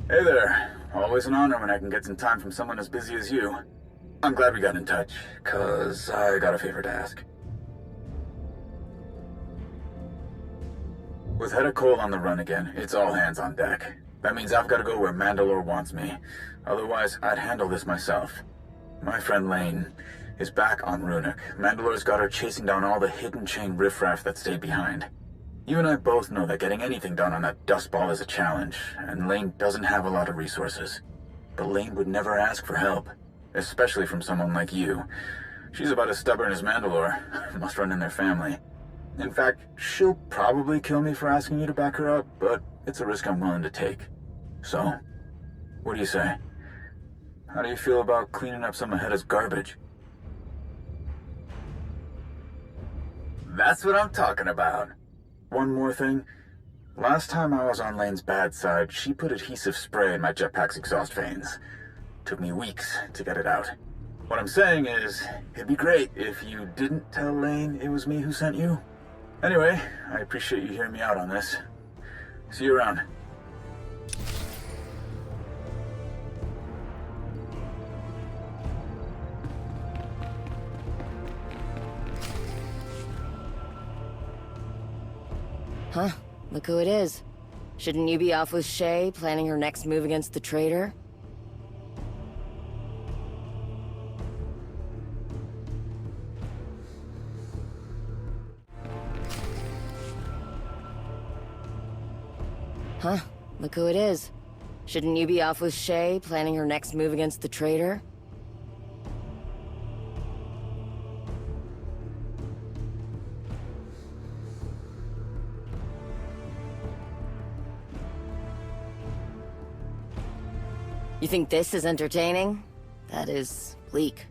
Hey there. Always an honor when I can get some time from someone as busy as you. I'm glad we got in touch, 'cause I got a favor to ask. With Hedda Cole on the run again, it's all hands on deck. That means I've got to go where Mandalore wants me. Otherwise, I'd handle this myself. My friend Lane is back on Ruhnuk. Mandalore's got her chasing down all the hidden chain riffraff that stayed behind. You and I both know that getting anything done on that dustball is a challenge, and Lane doesn't have a lot of resources. But Lane would never ask for help, especially from someone like you. She's about as stubborn as Mandalore. Must run in their family. In fact, she'll probably kill me for asking you to back her up, but it's a risk I'm willing to take. So, what do you say? How do you feel about cleaning up some of Hedda's garbage? That's what I'm talking about. One more thing. Last time I was on Lane's bad side, she put adhesive spray in my jetpack's exhaust fans. Took me weeks to get it out. What I'm saying is, it'd be great if you didn't tell Lane it was me who sent you. Anyway, I appreciate you hearing me out on this. See you around. Huh? Look who it is. Shouldn't you be off with Shay, planning her next move against the traitor? Huh? Look who it is. Shouldn't you be off with Shay, planning her next move against the traitor? You think this is entertaining? That is bleak.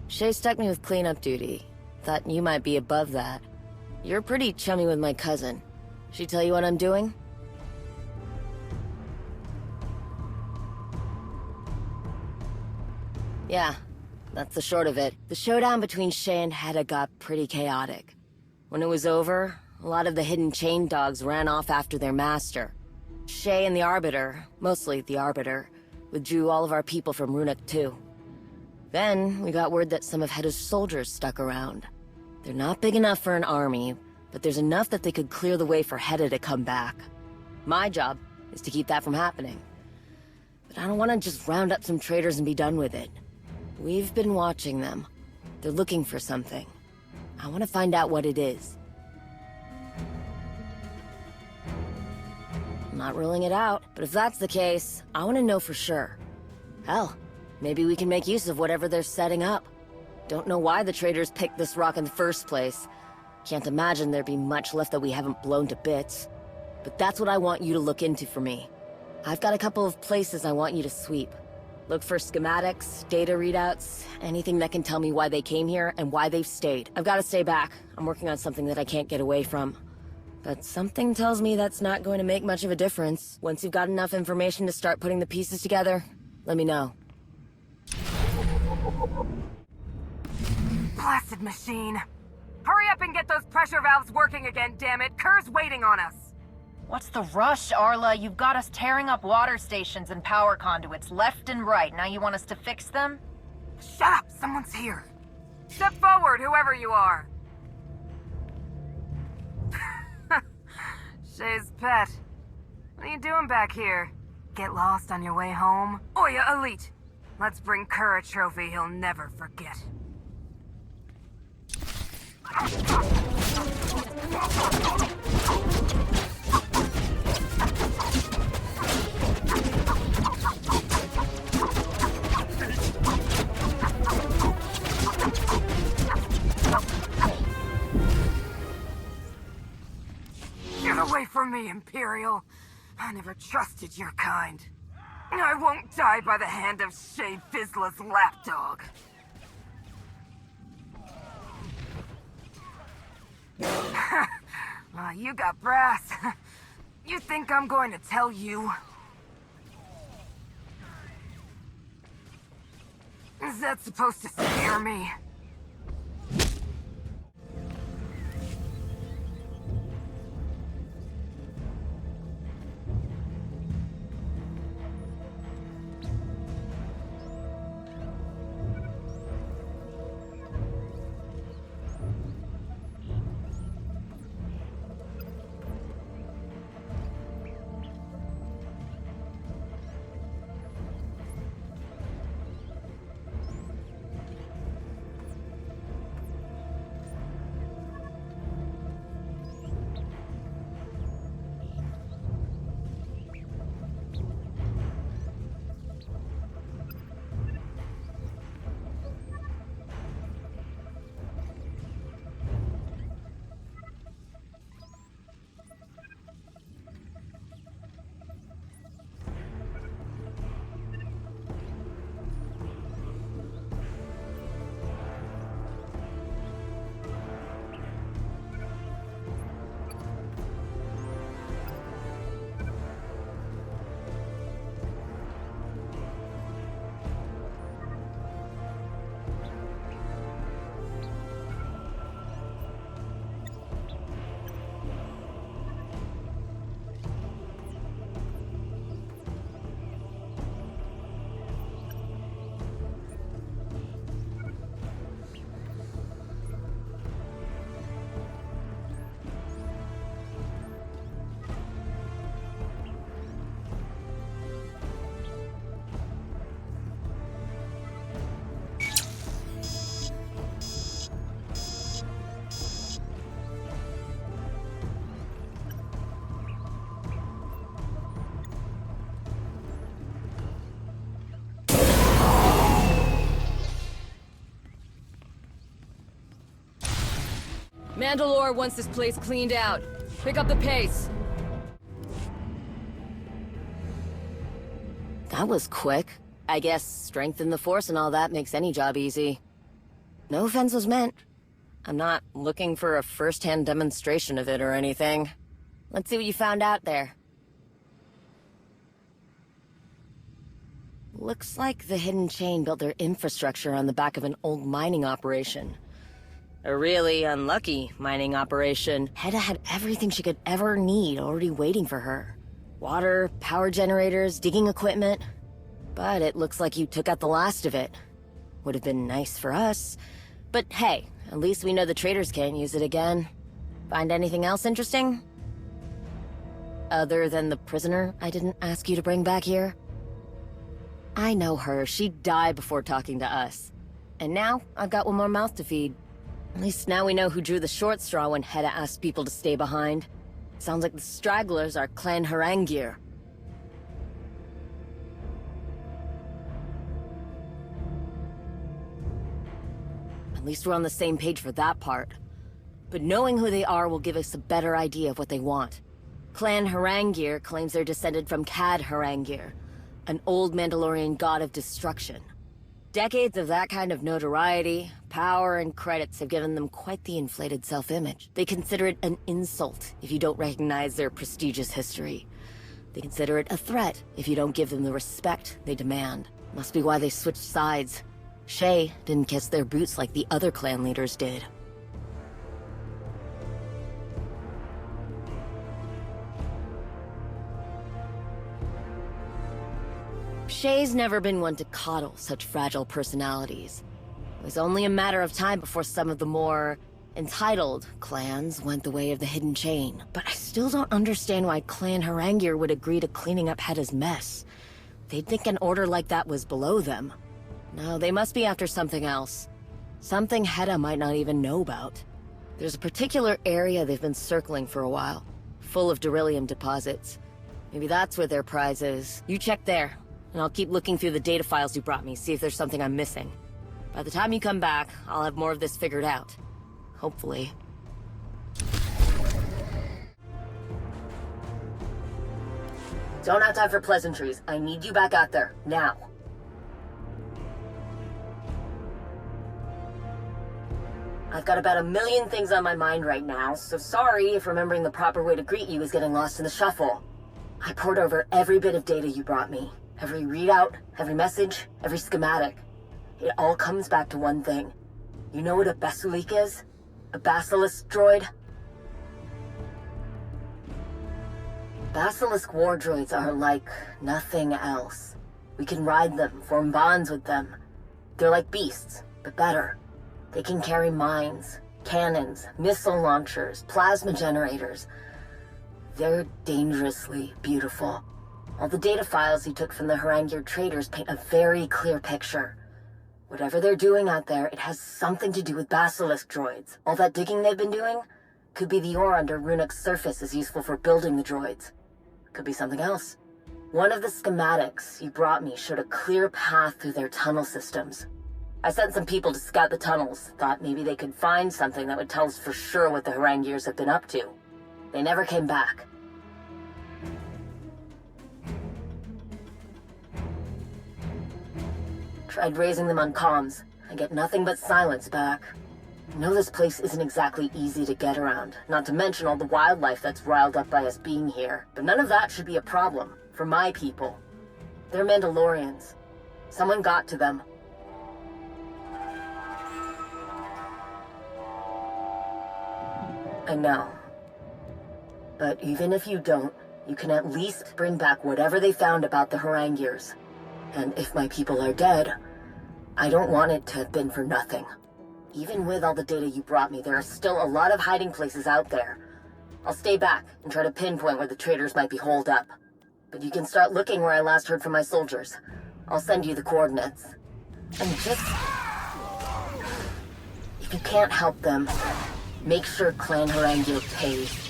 Shay stuck me with cleanup duty. Thought you might be above that. You're pretty chummy with my cousin. She tell you what I'm doing? Yeah, that's the short of it. The showdown between Shay and Hedda got pretty chaotic. When it was over, a lot of the hidden chain dogs ran off after their master. Shay and the Arbiter, mostly the Arbiter, withdrew all of our people from Ruhnuk too. Then, we got word that some of Hedda's soldiers stuck around. They're not big enough for an army, but there's enough that they could clear the way for Hedda to come back. My job is to keep that from happening. But I don't want to just round up some traitors and be done with it. We've been watching them. They're looking for something. I want to find out what it is. I'm not ruling it out, but if that's the case, I want to know for sure. Hell, maybe we can make use of whatever they're setting up. Don't know why the traitors picked this rock in the first place. Can't imagine there'd be much left that we haven't blown to bits. But that's what I want you to look into for me. I've got a couple of places I want you to sweep. Look for schematics, data readouts, anything that can tell me why they came here and why they've stayed. I've got to stay back. I'm working on something that I can't get away from. But something tells me that's not going to make much of a difference. Once you've got enough information to start putting the pieces together, let me know. Blasted machine. Hurry up and get those pressure valves working again, damn it. Kerr's waiting on us. What's the rush, Arla? You've got us tearing up water stations and power conduits left and right. Now you want us to fix them? Shut up, someone's here. Step forward, whoever you are. Shay's pet. What are you doing back here? Get lost on your way home? Oya Elite. Let's bring Kerr a trophy he'll never forget. Get away from me, Imperial. I never trusted your kind. I won't die by the hand of Shay Vizsla's lapdog. You got brass. You think I'm going to tell you? Is that supposed to scare me? Mandalore wants this place cleaned out. Pick up the pace. That was quick. I guess strength in the Force and all that makes any job easy. No offense was meant. I'm not looking for a first-hand demonstration of it or anything. Let's see what you found out there. Looks like the Hidden Chain built their infrastructure on the back of an old mining operation. A really unlucky mining operation. Hedda had everything she could ever need already waiting for her. Water, power generators, digging equipment. But it looks like you took out the last of it. Would have been nice for us. But hey, at least we know the traders can't use it again. Find anything else interesting? Other than the prisoner I didn't ask you to bring back here? I know her. She'd die before talking to us. And now, I've got one more mouth to feed. At least now we know who drew the short straw when Hedda asked people to stay behind. Sounds like the stragglers are Clan Harangir. At least we're on the same page for that part. But knowing who they are will give us a better idea of what they want. Clan Harangir claims they're descended from Cad Harangir, an old Mandalorian god of destruction. Decades of that kind of notoriety, power, and credits have given them quite the inflated self-image. They consider it an insult if you don't recognize their prestigious history. They consider it a threat if you don't give them the respect they demand. Must be why they switched sides. Shay didn't kiss their boots like the other clan leaders did. Shay's never been one to coddle such fragile personalities. It was only a matter of time before some of the more entitled clans went the way of the Hidden Chain. But I still don't understand why Clan Harangir would agree to cleaning up Hedda's mess. They'd think an order like that was below them. No, they must be after something else. Something Hedda might not even know about. There's a particular area they've been circling for a while, full of beryllium deposits. Maybe that's where their prize is. You check there. And I'll keep looking through the data files you brought me, see if there's something I'm missing. By the time you come back, I'll have more of this figured out. Hopefully. Don't have time for pleasantries. I need you back out there, now. I've got about 1 million things on my mind right now, so sorry if remembering the proper way to greet you is getting lost in the shuffle. I poured over every bit of data you brought me. Every readout, every message, every schematic. It all comes back to one thing. You know what a Basilisk is? A basilisk droid? Basilisk war droids are like nothing else. We can ride them, form bonds with them. They're like beasts, but better. They can carry mines, cannons, missile launchers, plasma generators. They're dangerously beautiful. All the data files you took from the Harangir traders paint a very clear picture. Whatever they're doing out there, it has something to do with basilisk droids. All that digging they've been doing? Could be the ore under Ruhnuk's surface is useful for building the droids. Could be something else. One of the schematics you brought me showed a clear path through their tunnel systems. I sent some people to scout the tunnels, thought maybe they could find something that would tell us for sure what the Harangirs have been up to. They never came back. Tried raising them on comms. I get nothing but silence back. I know this place isn't exactly easy to get around, not to mention all the wildlife that's riled up by us being here. But none of that should be a problem, for my people. They're Mandalorians. Someone got to them. I know. But even if you don't, you can at least bring back whatever they found about the Harangirs. And if my people are dead, I don't want it to have been for nothing. Even with all the data you brought me, there are still a lot of hiding places out there. I'll stay back and try to pinpoint where the traders might be holed up. But you can start looking where I last heard from my soldiers. I'll send you the coordinates. And just... if you can't help them, make sure Clan Harangir pays.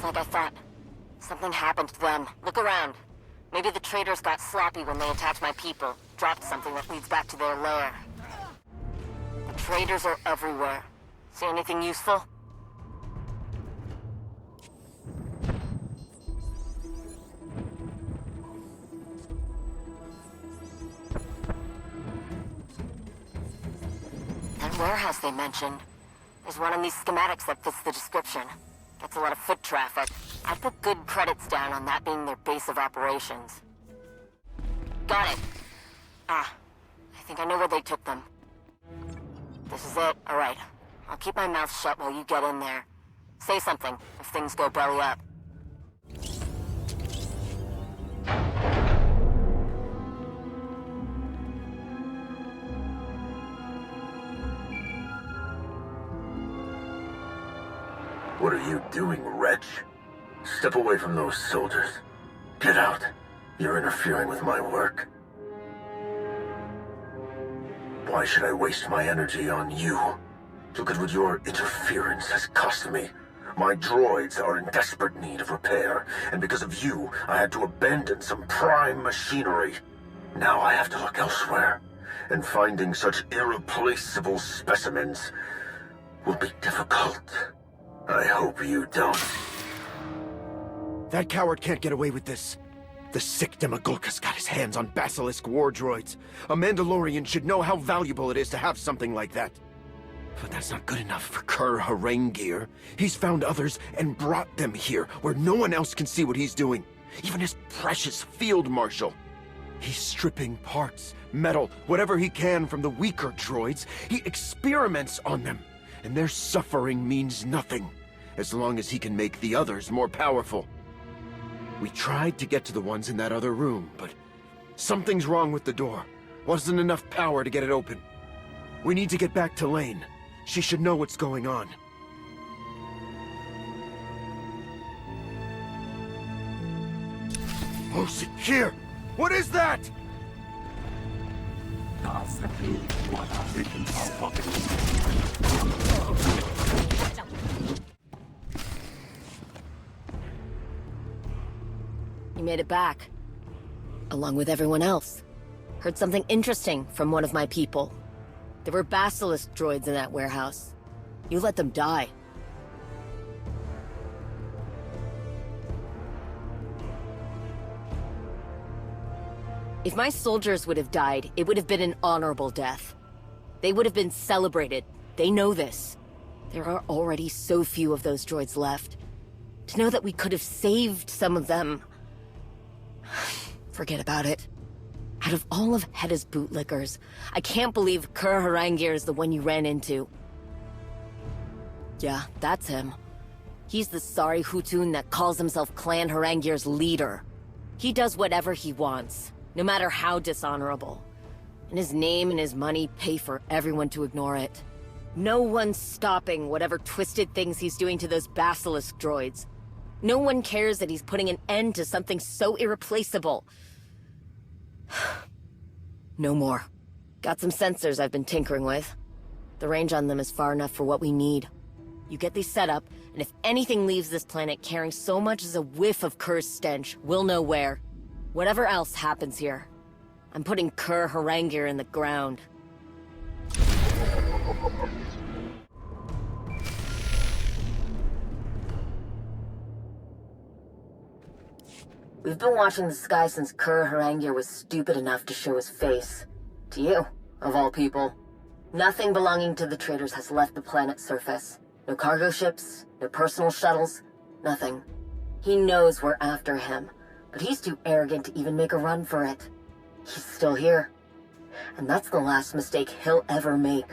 It's like I thought. Something Something happened to them. Look around. Maybe the traitors got sloppy when they attacked my people. Dropped something that leads back to their lair. The traitors are everywhere. See anything useful? That warehouse they mentioned. There's one on these schematics that fits the description. Gets a lot of foot traffic. I'd put good credits down on that being their base of operations. Got it. Ah, I think I know where they took them. This is it. Alright. I'll keep my mouth shut while you get in there. Say something if things go belly up. What are you doing, wretch? Step away from those soldiers. Get out. You're interfering with my work. Why should I waste my energy on you? Look at what your interference has cost me. My droids are in desperate need of repair, and because of you, I had to abandon some prime machinery. Now I have to look elsewhere, and finding such irreplaceable specimens will be difficult. I hope you don't. That coward can't get away with this. The sick Demagulka's got his hands on Basilisk war droids. A Mandalorian should know how valuable it is to have something like that. But that's not good enough for Kur Harangir. He's found others and brought them here, where no one else can see what he's doing. Even his precious field marshal. He's stripping parts, metal, whatever he can from the weaker droids. He experiments on them. And their suffering means nothing, as long as he can make the others more powerful. We tried to get to the ones in that other room, but something's wrong with the door. Wasn't enough power to get it open. We need to get back to Lane. She should know what's going on. Oh, here! What is that? You made it back. Along with everyone else. Heard something interesting from one of my people. There were Basilisk droids in that warehouse. You let them die. If my soldiers would have died, it would have been an honorable death. They would have been celebrated. They know this. There are already so few of those droids left. To know that we could have saved some of them... Forget about it. Out of all of Hedda's bootlickers, I can't believe Kur Harangir is the one you ran into. Yeah, that's him. He's the sorry Hutun that calls himself Clan Harangir's leader. He does whatever he wants, no matter how dishonorable. And his name and his money pay for everyone to ignore it. No one's stopping whatever twisted things he's doing to those Basilisk droids. No one cares that he's putting an end to something so irreplaceable. No more. Got some sensors I've been tinkering with. The range on them is far enough for what we need. You get these set up, and if anything leaves this planet carrying so much as a whiff of Kur's stench, we'll know where. Whatever else happens here, I'm putting Kur Harangir in the ground. We've been watching the sky since Kur Harangir was stupid enough to show his face. To you, of all people. Nothing belonging to the traitors has left the planet's surface. No cargo ships, no personal shuttles, nothing. He knows we're after him, but he's too arrogant to even make a run for it. He's still here. And that's the last mistake he'll ever make.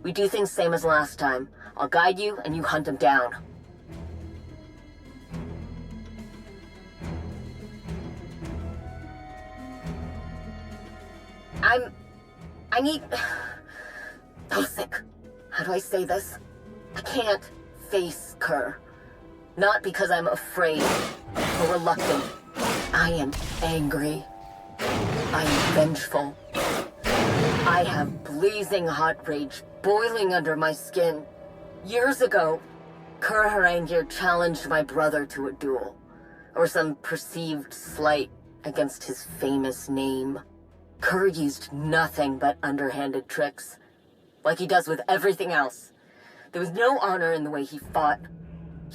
We do things same as last time. I'll guide you and you hunt him down. I need... Basic. How do I say this? I can't face Kur. Not because I'm afraid or reluctant. I am angry. I am vengeful. I have blazing hot rage boiling under my skin. Years ago, Kur Harangir challenged my brother to a duel. or some perceived slight against his famous name. Kerr used nothing but underhanded tricks, like he does with everything else. There was no honor in the way he fought.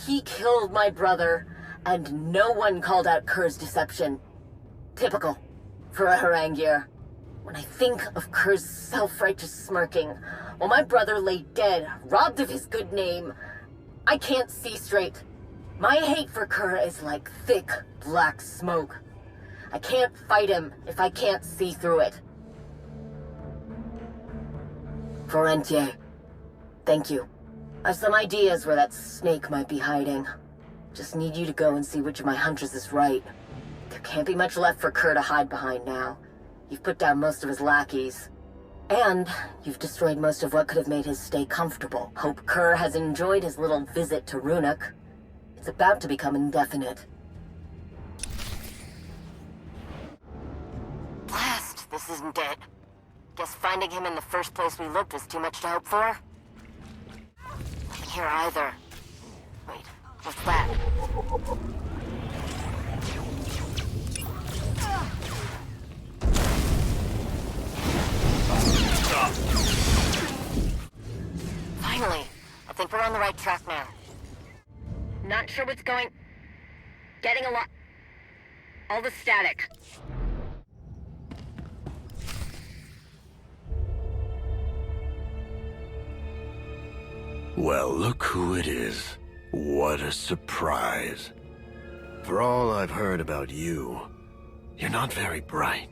He killed my brother, and no one called out Kerr's deception. Typical for a haranguer. When I think of Kerr's self-righteous smirking, while my brother lay dead, robbed of his good name, I can't see straight. My hate for Kerr is like thick, black smoke. I can't fight him if I can't see through it. Florentier, thank you. I've some ideas where that snake might be hiding. Just need you to go and see which of my hunches is right. There can't be much left for Kerr to hide behind now. You've put down most of his lackeys. And you've destroyed most of what could have made his stay comfortable. Hope Kerr has enjoyed his little visit to Ruhnuk. It's about to become indefinite. Blast! This isn't it. Guess finding him in the first place we looked was too much to hope for? Nothing here either. Wait, what's that? Finally, I think we're on the right track now. Not sure what's going... Getting a lot... All the static. Well, look who it is. What a surprise. For all I've heard about you, you're not very bright.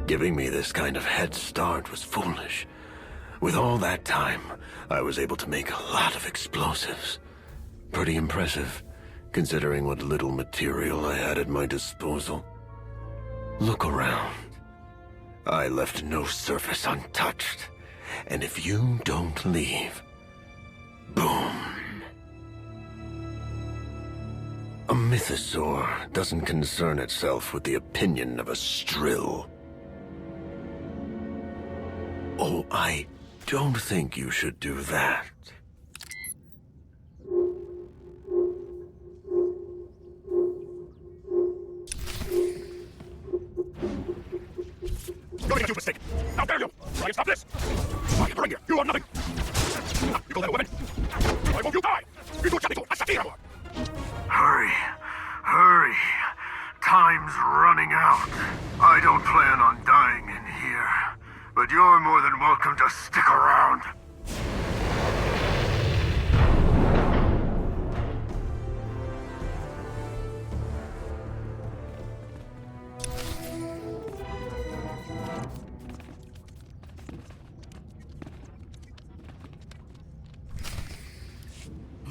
Giving me this kind of head start was foolish. With all that time, I was able to make a lot of explosives. Pretty impressive, considering what little material I had at my disposal. Look around. I left no surface untouched. And if you don't leave, boom. A mythosaur doesn't concern itself with the opinion of a strill. Oh, I don't think you should do that. You're making a huge mistake. How dare you? Try and stop this. I am here. You are nothing. You little women. Why won't you die? Hurry. Hurry. Time's running out. I don't plan on dying in here, but you're more than welcome to stick around.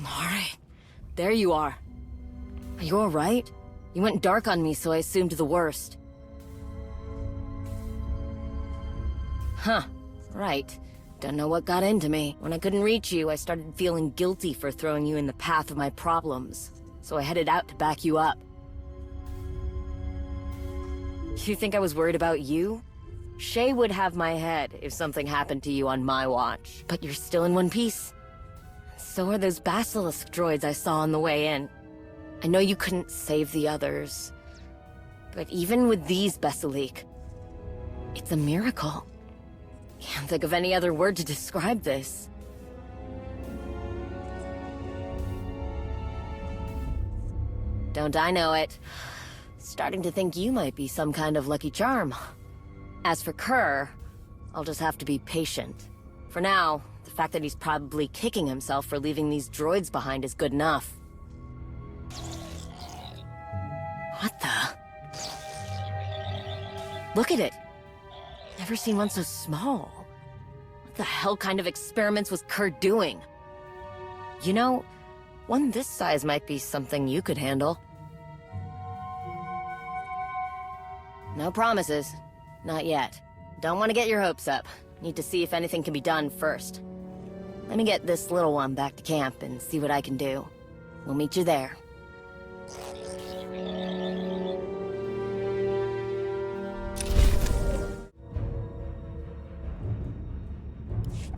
Alright. There you are. Are you alright? You went dark on me, so I assumed the worst. Huh. Right. Don't know what got into me. When I couldn't reach you, I started feeling guilty for throwing you in the path of my problems. So I headed out to back you up. You think I was worried about you? Shay would have my head if something happened to you on my watch. But you're still in one piece. So are those basilisk droids I saw on the way in. I know you couldn't save the others. But even with these basilisk, it's a miracle. Can't think of any other word to describe this. Don't I know it? Starting to think you might be some kind of lucky charm. As for Kerr, I'll just have to be patient. For now, the fact that he's probably kicking himself for leaving these droids behind is good enough. What the? Look at it! Never seen one so small. What the hell kind of experiments was Kerr doing? You know, one this size might be something you could handle. No promises. Not yet. Don't want to get your hopes up. Need to see if anything can be done first. Let me get this little one back to camp and see what I can do. We'll meet you there.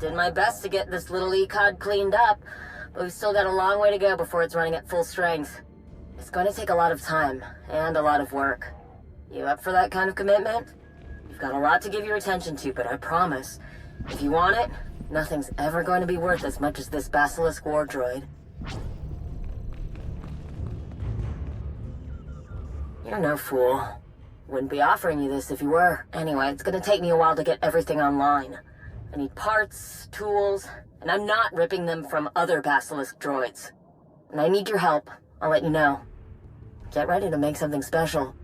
Did my best to get this little ECOD cleaned up, but we've still got a long way to go before it's running at full strength. It's going to take a lot of time, and a lot of work. You up for that kind of commitment? You've got a lot to give your attention to, but I promise, if you want it, nothing's ever going to be worth as much as this Basilisk war droid. You're no fool. Wouldn't be offering you this if you were. Anyway, it's gonna take me a while to get everything online. I need parts, tools, and I'm not ripping them from other Basilisk droids. And I need your help. I'll let you know. Get ready to make something special.